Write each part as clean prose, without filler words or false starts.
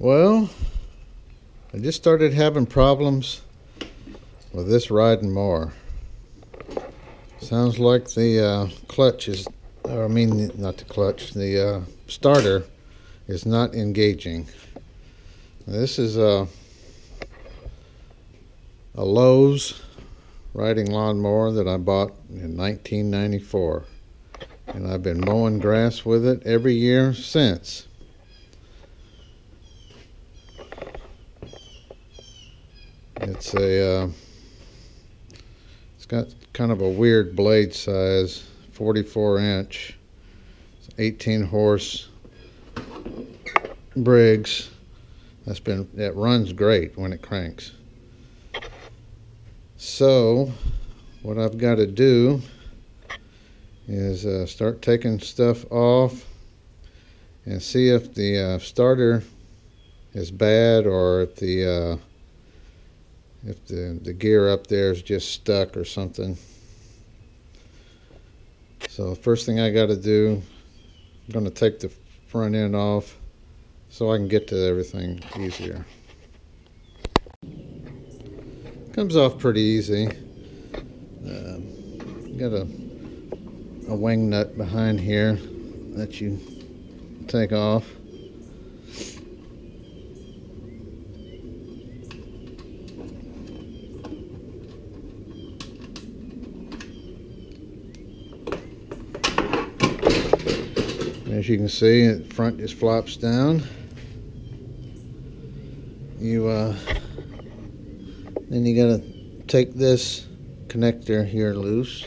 Well, I just started having problems with this riding mower. Sounds like the clutch is, or I mean not the clutch, the starter is not engaging. This is a Lowe's riding lawnmower that I bought in 1994, and I've been mowing grass with it every year since. It's got kind of a weird blade size, 44-inch, 18 horse Briggs. That runs great when it cranks. So what I've got to do is start taking stuff off and see if the starter is bad, or if the gear up there is just stuck or something. So the first thing I got to do, I'm going to take the front end off so I can get to everything easier. Comes off pretty easy. Got a wing nut behind here that you take off. As you can see, the front just flops down. Then you gotta take this connector here loose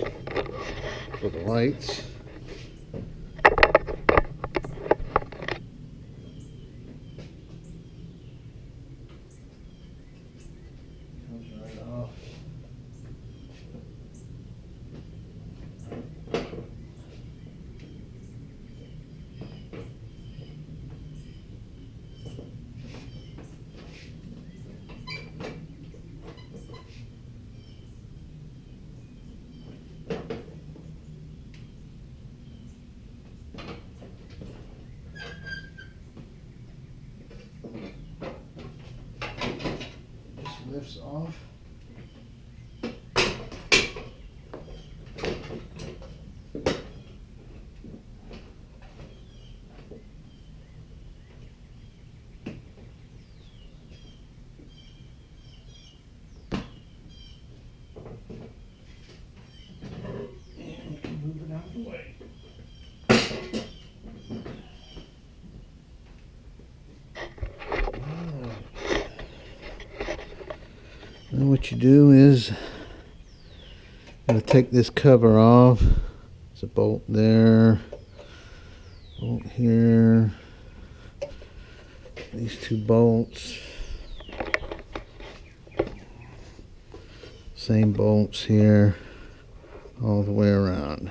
for the lights. Comes right off. Lifts off. And move it out of the way. And what you do is take this cover off. There's a bolt there, bolt here, these two bolts, same bolts here all the way around.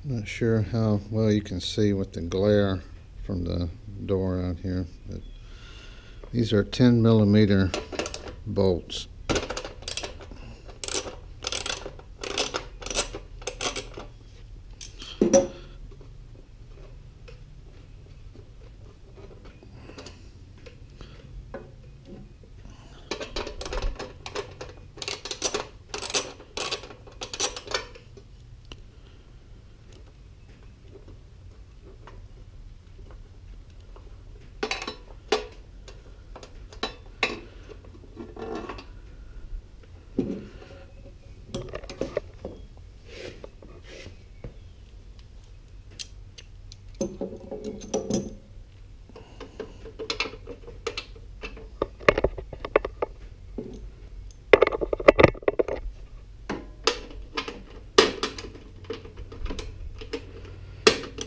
Not sure how well you can see with the glare from the door out here, but these are 10mm bolts.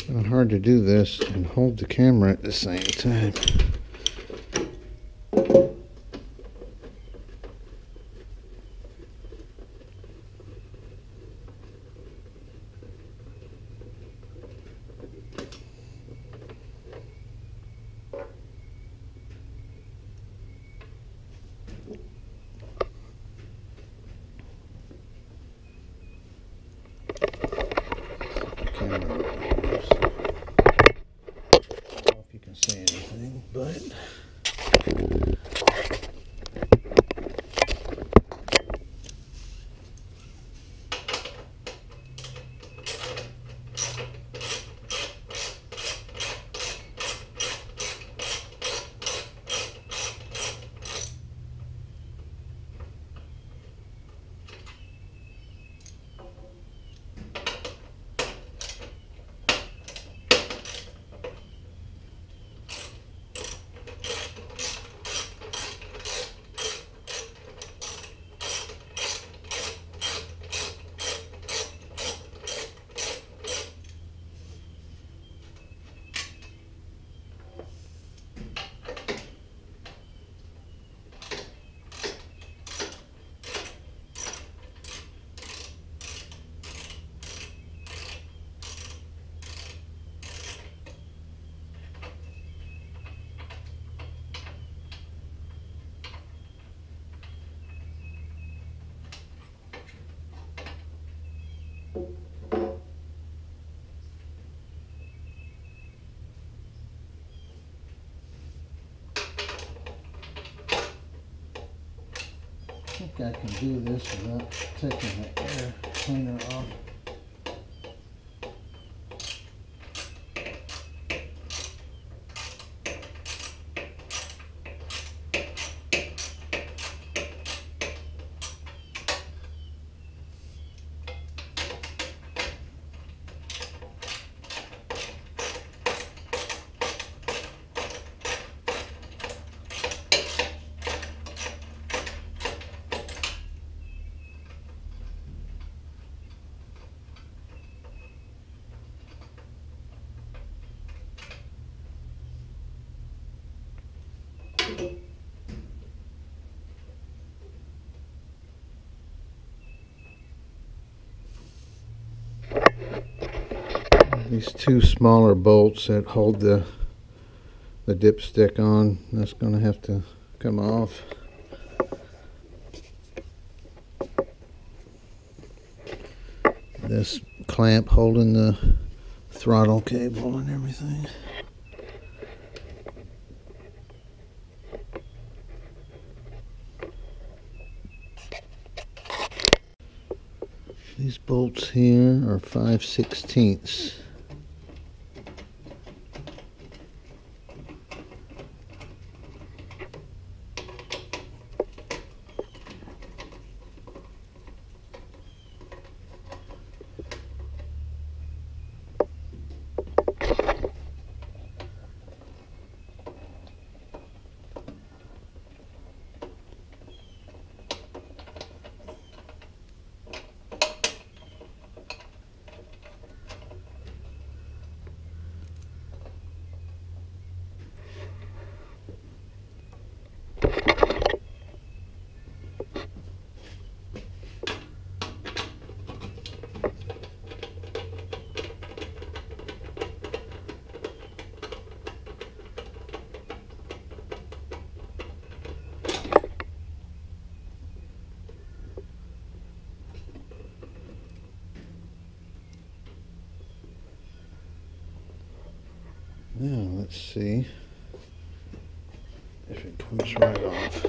It's hard to do this and hold the camera at the same time. Camera. think I can do this without taking the air cleaner off. These two smaller bolts that hold the dipstick on, that's going to have to come off. This clamp holding the throttle cable and everything. These bolts here are 5/16. Now let's see if it comes right off.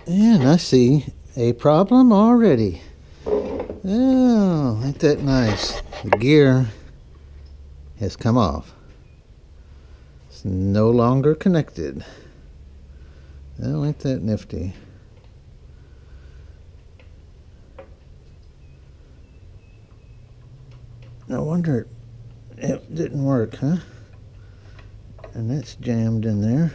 And I see a problem already. Oh, ain't that nice? The gear has come off. It's no longer connected. Oh, ain't that nifty? No wonder it didn't work, huh? And that's jammed in there.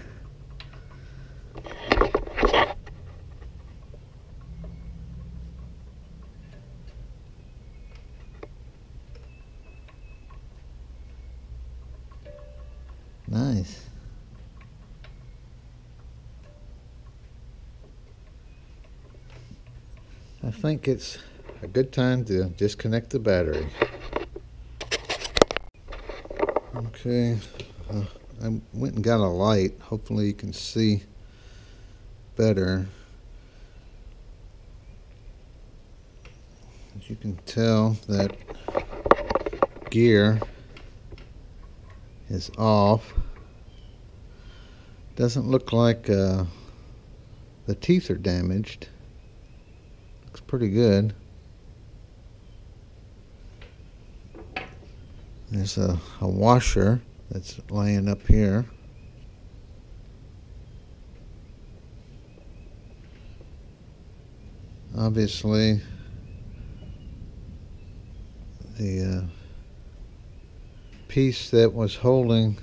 Nice. I think it's a good time to disconnect the battery. Okay, I went and got a light. Hopefully you can see better. As you can tell, that gear is off. Doesn't look like the teeth are damaged. Looks pretty good. There's a washer that's laying up here. Obviously the piece that was holding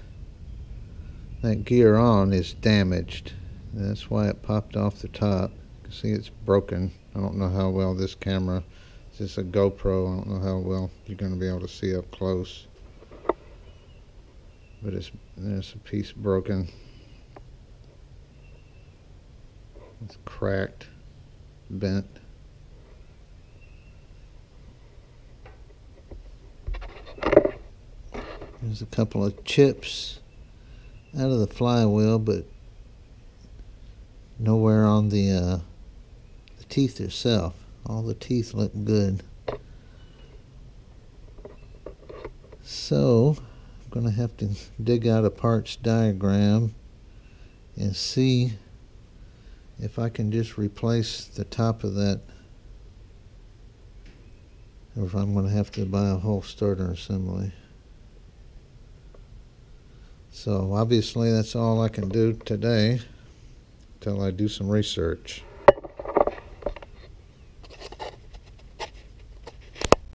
that gear on is damaged. That's why it popped off the top. You can see it's broken. I don't know how well this camera, it's just a GoPro, I don't know how well you're going to be able to see up close. But there's a piece broken. It's cracked, bent. There's a couple of chips out of the flywheel, but nowhere on the teeth itself. All the teeth look good. So I'm going to have to dig out a parts diagram and see if I can just replace the top of that, or if I'm going to have to buy a whole starter assembly. So obviously that's all I can do today until I do some research.